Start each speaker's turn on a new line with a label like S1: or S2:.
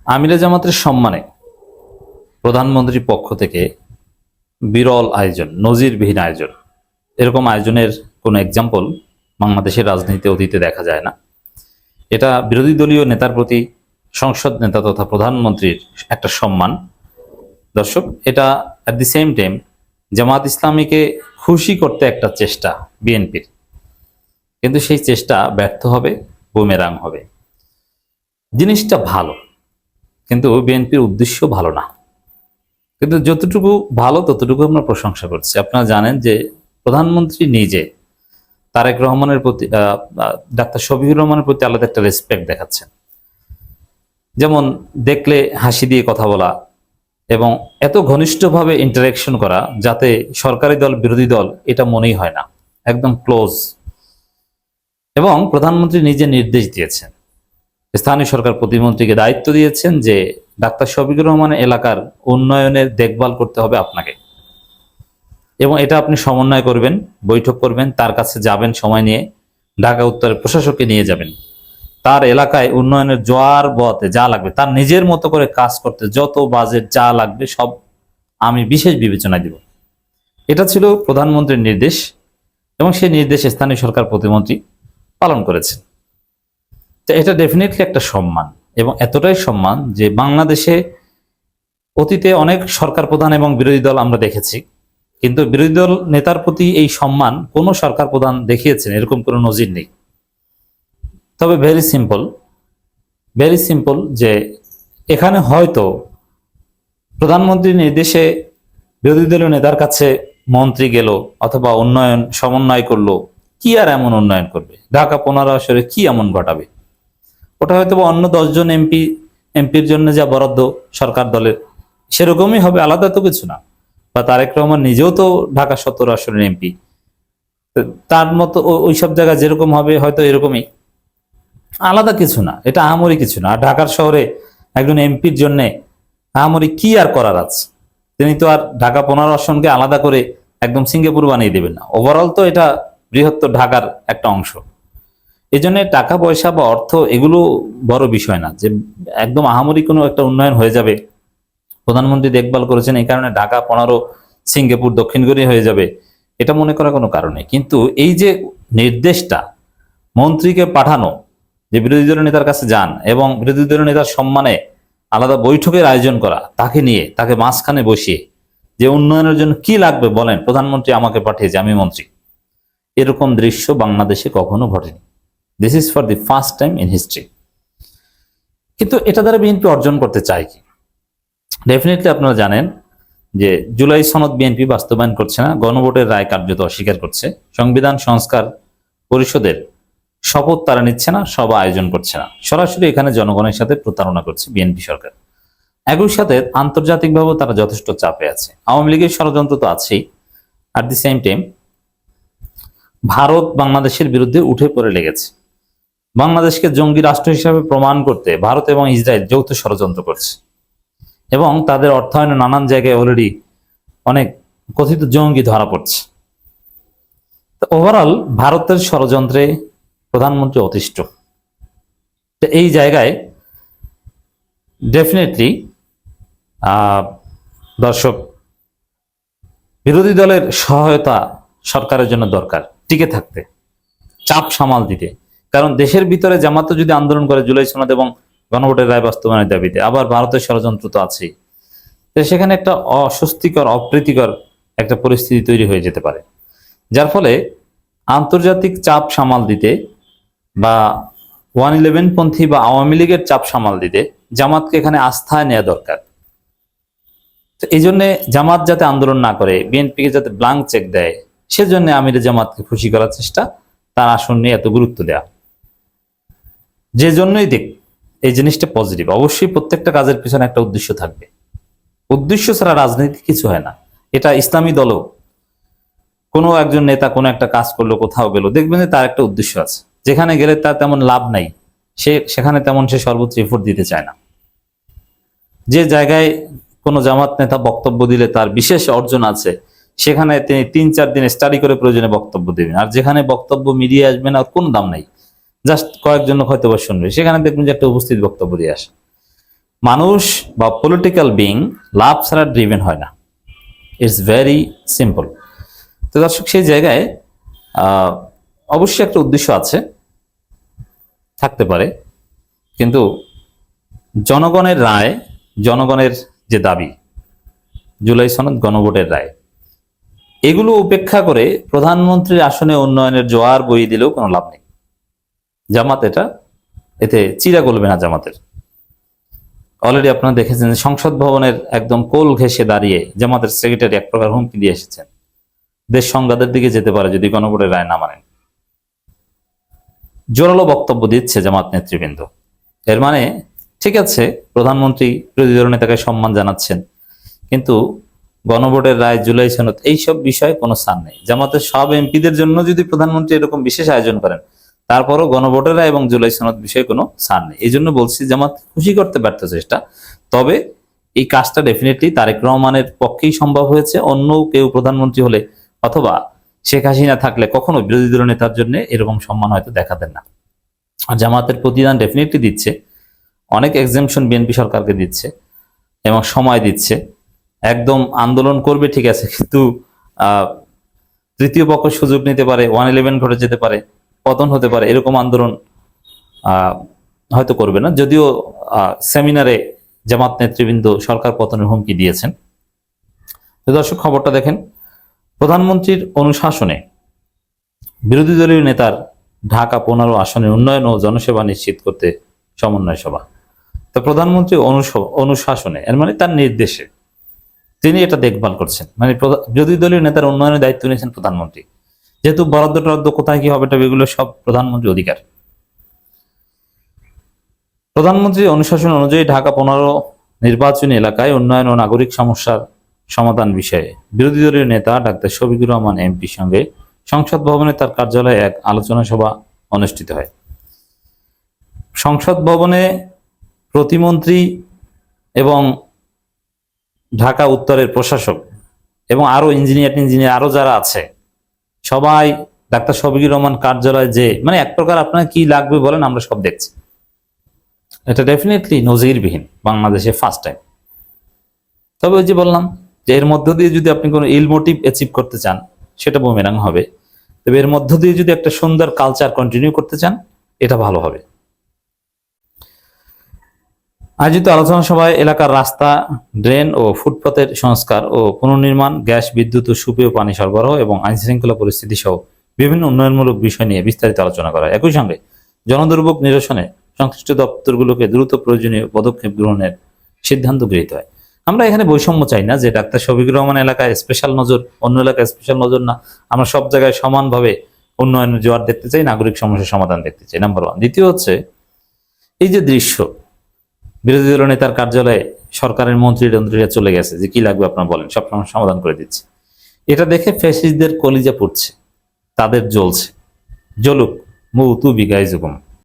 S1: আমিরে জামাতের সম্মানে প্রধানমন্ত্রীর পক্ষ থেকে বিরল আয়োজন, নজিরবিহীন আয়োজন। এরকম আয়োজনের কোনো এক্সাম্পল বাংলাদেশের রাজনীতিতে অতীতে দেখা যায় না। এটা বিরোধী দলীয় নেতার প্রতি সংসদ নেতা তথা প্রধানমন্ত্রীর একটা সম্মান। দর্শক, এটা অ্যাট দি সেম টাইম জামাত ইসলামীকে খুশি করতে একটা চেষ্টা বিএনপির, কিন্তু সেই চেষ্টা ব্যর্থ হবে, বুমেরাং হবে। জিনিসটা ভালো, কিন্তু বিএনপির উদ্দেশ্য ভালো না। কিন্তু যতটুকু ভালো ততটুকু আমরা প্রশংসা করছি। আপনারা জানেন যে প্রধানমন্ত্রী নিজে তারেক রহমানের প্রতি, ডাক্তার শফিকুর রহমানের প্রতি আলাদা একটা রেসপেক্ট দেখাচ্ছেন। যেমন দেখলে হাসি দিয়ে কথা বলা এবং এত ঘনিষ্ঠভাবে ইন্টারেকশন করা যাতে সরকারি দল বিরোধী দল এটা মনেই হয় না, একদম ক্লোজ। এবং প্রধানমন্ত্রী নিজে নির্দেশ দিয়েছেন, স্থানীয় সরকার প্রতিমন্ত্রীকে দায়িত্ব দিয়েছেন যে ডাক্তার শফিকুর রহমানের এলাকার উন্নয়নের দেখভাল করতে হবে আপনাকে, এবং এটা আপনি সমন্বয় করবেন, বৈঠক করবেন, তার কাছে যাবেন সময় নিয়ে, ঢাকা উত্তরের প্রশাসককে নিয়ে যাবেন, তার এলাকায় উন্নয়নের জোয়ার বতে যা লাগবে তার নিজের মতো করে কাজ করতে যত বাজেট যা লাগবে সব আমি বিশেষ বিবেচনায় দিব। এটা ছিল প্রধানমন্ত্রীর নির্দেশ, এবং সেই নির্দেশ স্থানীয় সরকার প্রতিমন্ত্রী পালন করেছেন। তো এটা ডেফিনেটলি একটা সম্মান, এবং এতটাই সম্মান যে বাংলাদেশে অতীতে অনেক সরকার প্রধান এবং বিরোধী দল আমরা দেখেছি, কিন্তু বিরোধী দল নেতার প্রতি এই সম্মান কোন সরকার প্রধান দেখিয়েছেন এরকম কোনো নজির নেই। তবে ভেরি সিম্পল যে এখানে হয়তো প্রধানমন্ত্রীর নির্দেশে বিরোধী দলীয় নেতার কাছে মন্ত্রী গেল অথবা উন্নয়ন সমন্বয় করলো, কি আর এমন উন্নয়ন করবে, ঢাকা 15 আসরে কি এমন ঘটাবে? ওটা হয়তো অন্য 10 জন এমপির জন্য যা বরাদ্দ সরকার দলের সেরকমই হবে, আলাদা তো কিছু না। বা তারেক রহমান নিজেও তো ঢাকা 17 আসনের এমপি, তার মতো ওই সব জায়গা যেরকম হবে হয়তো এরকমই, আলাদা কিছু না, এটা আহামরি কিছু না। আর ঢাকার শহরে একজন এমপির জন্য আহামরি কি আর করার আছে? তিনি তো আর ঢাকা 15 আসনকে আলাদা করে একদম সিঙ্গাপুর বানিয়ে দেবেন না। ওভারঅল তো এটা বৃহত্তর ঢাকার একটা অংশ। এই জন্য টাকা পয়সা বা অর্থ এগুলো বড় বিষয় না, যে একদম আহামরি কোনো একটা উন্নয়ন হয়ে যাবে, প্রধানমন্ত্রী দেখভাল করেছেন এই কারণে ঢাকা 15 সিঙ্গাপুর দক্ষিণ কোরিয়া হয়ে যাবে, এটা মনে করার কোনো কারণ নেই। কিন্তু এই যে নির্দেশটা মন্ত্রীকে পাঠানো, যে বিরোধী দলের নেতার কাছে যান এবং বিরোধী দলের নেতার সম্মানে আলাদা বৈঠকের আয়োজন করা, তাকে নিয়ে তাকে মাঝখানে বসিয়ে যে উন্নয়নের জন্য কি লাগবে বলেন, প্রধানমন্ত্রী আমাকে পাঠিয়েছে, আমি মন্ত্রী, এরকম দৃশ্য বাংলাদেশে কখনো ঘটেনি। This is for the first time in history. কিন্তু এটা দ্বারা বিএনপি অর্জন করতে চায় কি? ডেফিনেটলি আপনারা জানেন যে জুলাই সনদ বিএনপি বাস্তবায়ন করছে না, গণভোটের রায় কার্যত অস্বীকার করছে, সংবিধান সংস্কার পরিষদের শপথ তারা নিচ্ছে না, সভা আয়োজন করছে না, সরাসরি এখানে জনগণের সাথে প্রতারণা করছে বিএনপি সরকার। একই সাথে আন্তর্জাতিকভাবেও তারা যথেষ্ট চাপে আছে। আওয়ামী লীগের ষড়যন্ত্র তো আছেই, at the same time Bharat বাংলাদেশের বিরুদ্ধে উঠে পড়ে লেগেছে। বাংলাদেশকে জঙ্গি রাষ্ট্র হিসাবে প্রমাণ করতে ভারত এবং ইসরায়েল যৌথ ষড়যন্ত্র করছে, এবং তাদের অর্থায়নে নানান জায়গায় অলরেডি অনেক কথিত জঙ্গি ধরা পড়ছে। ওভারঅল ভারতের ষড়যন্ত্রে প্রধানমন্ত্রী অতিষ্ঠ। তো এই জায়গায় ডেফিনেটলি দর্শক, বিরোধী দলের সহায়তা সরকারের জন্য দরকার টিকে থাকতে, চাপ সামাল দিতে। কারণ দেশের ভিতরে জামাত যদি আন্দোলন করে জুলাই সনদ এবং গণভোটের রায় বাস্তবায়নের দাবিতে, আবার ভারতের ষড়যন্ত্র তো আছেই, সেখানে একটা অস্বস্তিকর অপ্রীতিকর একটা পরিস্থিতি তৈরি হয়ে যেতে পারে। যার ফলে আন্তর্জাতিক চাপ সামাল দিতে বা 111 পন্থী বা আওয়ামী লীগের চাপ সামাল দিতে জামাতকে এখানে আস্থায় নেওয়া দরকার। তো এই জন্য জামাত যাতে আন্দোলন না করে, বিএনপিকে যাতে ব্লাঙ্ক চেক দেয়, সেজন্য আমিরে জামাতকে খুশি করার চেষ্টা, তার আসন নিয়ে এত গুরুত্ব দেওয়া। যে জন্যই দেখ এই জিনিসটা পজিটিভ। অবশ্যই প্রত্যেকটা কাজের পিছনে একটা উদ্দেশ্য থাকবে, উদ্দেশ্য ছাড়া রাজনীতি কিছু হয় না। এটা ইসলামী দলও কোনো একজন নেতা কোনো একটা কাজ করলো, কোথাও গেল, দেখবেন যে তার একটা উদ্দেশ্য আছে, যেখানে গেলে তার তেমন লাভ নাই, সেখানে তেমন সে সর্বোচ্চ এফোর্ট দিতে চায় না। যে জায়গায় কোনো জামাত নেতা বক্তব্য দিলে তার বিশেষ অর্জন আছে, সেখানে তিনি 3-4 দিন স্টাডি করে প্রয়োজনে বক্তব্য দেবেন। আর যেখানে বক্তব্য মিডিয়া আসবে না, কোনো দাম নাই, জাস্ট কয়েকজন হয়তো বা শুনবে, সেখানে দেখবেন যে একটা উপস্থিত বক্তব্য দিয়ে আসে। মানুষ বা পলিটিক্যাল বিং লাভ ছাড়া ড্রিভেন হয় না। It's very simple. তো দর্শক, সেই জায়গায় অবশ্যই একটা উদ্দেশ্য আছে, থাকতে পারে, কিন্তু জনগণের রায়, জনগণের যে দাবি, জুলাই সনদ, গণভোটের রায়, এগুলো উপেক্ষা করে প্রধানমন্ত্রীর আসনে উন্নয়নের জোয়ার বইয়ে দিলেও কোনো লাভ নেই। জামাত এতে চিরা গলবে না জামাতের। অলরেডি আপনারা দেখেছেন সংসদ ভবনের একদম কোল ঘেঁষে দাঁড়িয়ে জামাতের সেক্রেটারি এক প্রকার হুমকি দিয়ে এসেছেন, দেশ সংঘাতের দিকে যেতে পারে যদি গণভোটের রায় না মানেন। জোরালো বক্তব্য দিচ্ছে জামাত নেতৃবৃন্দ। এর মানে ঠিক আছে, প্রধানমন্ত্রী বিরোধী দল নেতাকে সম্মান জানাচ্ছেন, কিন্তু গণভোটের রায়, জুলাই সনদ, এইসব বিষয়ে কোনো স্থান নেই। জামাতের সব এমপিদের জন্য যদি প্রধানমন্ত্রী এরকম বিশেষ আয়োজন করেন, তারপরও গণভোটের রায় এবং জুলাই সনদ বিষয়ে কোনো স্থান নেই। এই জন্য বলছি, জামাত খুশি করতে ব্যর্থ চেষ্টা। তবে এই কাজটা ডেফিনেটলি তারেক রহমানের পক্ষেই সম্ভব হয়েছে। অন্য কেউ প্রধানমন্ত্রী হলে অথবা শেখ হাসিনা থাকলে কখনো বিরোধী দল নেতার জন্য এরকম সম্মান হয়তো দেখাতেন না। আর জামাতের প্রতিদান ডেফিনেটলি দিচ্ছে, অনেক এক্সেমশন বিএনপি সরকারকে দিচ্ছে এবং সময় দিচ্ছে। একদম আন্দোলন করবে ঠিক আছে, কিন্তু তৃতীয় পক্ষ সুযোগ নিতে পারে, 111 ঘটে যেতে পারে, পতন হতে পারে, এরকম আন্দোলন হয়তো করবে না। যদিও সেমিনারে জামাত নেতৃবৃন্দ সরকার পতনের হুমকি দিয়েছেন। তো দর্শক, খবরটা দেখেন। প্রধানমন্ত্রীর অনুশাসনে বিরোধী দলীয় নেতার ঢাকা 15 আসনের উন্নয়ন ও জনসেবা নিশ্চিত করতে সমন্বয় সভা। তো প্রধানমন্ত্রী অনুশাসনে, এর মানে তার নির্দেশে তিনি এটা দেখভাল করছেন, মানে বিরোধী দলীয় নেতার উন্নয়নের দায়িত্ব নিয়েছেন প্রধানমন্ত্রী। যেহেতু বরাদ্দ টরাদ্দ কোথায় কি হবে, এগুলো সব প্রধানমন্ত্রীর অধিকার। প্রধানমন্ত্রী অনুশাসন অনুযায়ী ঢাকা 15 নির্বাচনী এলাকায় উন্নয়ন ও নাগরিক সমস্যার সমাধান বিষয়ে বিরোধী দলীয় নেতা ডাক্তার শফিকুর রহমান এমপির সঙ্গে সংসদ ভবনে তার কার্যালয়ে এক আলোচনা সভা অনুষ্ঠিত হয়। সংসদ ভবনে প্রতিমন্ত্রী এবং ঢাকা উত্তরের প্রশাসক এবং আরো ইঞ্জিনিয়ার আরো যারা আছে, সবাই ডাক্তার শফিকুর রহমান কার্যালয়ে, যে মানে এক প্রকার আপনার কি লাগবে বলেন, আমরা সব দেখছি। এটা ডেফিনেটলি নজিরবিহীন, বাংলাদেশে ফার্স্ট টাইম। তবে ওই যে বললাম যে এর মধ্য দিয়ে যদি আপনি কোনো ইল মোটিভ অ্যাচিভ করতে চান, সেটা বুমেরাং হবে। তবে এর মধ্য দিয়ে যদি একটা সুন্দর কালচার কন্টিনিউ করতে চান, এটা ভালো হবে। আয়োজিত আলোচনা সভায় এলাকার রাস্তা, ড্রেন ও ফুটপাতের সংস্কার ও পুনর্নির্মাণ, গ্যাস, বিদ্যুৎ ও সুপেয় পানি সরবরাহ এবং আইন শৃঙ্খলা পরিস্থিতি সহ বিভিন্ন উন্নয়নমূলক বিষয় নিয়ে বিস্তারিত আলোচনা করা হয়। একই সঙ্গে জনদুর্ভোগ নিরসনে সংশ্লিষ্ট দপ্তরগুলোকে দ্রুত প্রয়োজনীয় পদক্ষেপ গ্রহণের সিদ্ধান্ত গৃহীত হয়। আমরা এখানে বৈষম্য চাই না যে ডাক্তার শফিকুর রহমান এলাকায় স্পেশাল নজর, অন্য এলাকায় স্পেশাল নজর না। আমরা সব জায়গায় সমানভাবে উন্নয়নের জোয়ার দেখতে চাই, নাগরিক সমস্যার সমাধান দেখতে চাই, নাম্বার 1। দ্বিতীয় হচ্ছে, এই যে দৃশ্য, বিরোধী দল নেতার কার্যালয়ে সরকারের মন্ত্রীরা চলে গেছে, যে কি লাগবে আপনার বলেন, সব সমস্যা সমাধান করে দিচ্ছে। এটা দেখে ফ্যাসিস্টদের কলিজা পড়ছে, তাদের জ্বলছে। জ্বলুক, মু তু বিগাইজুকুম।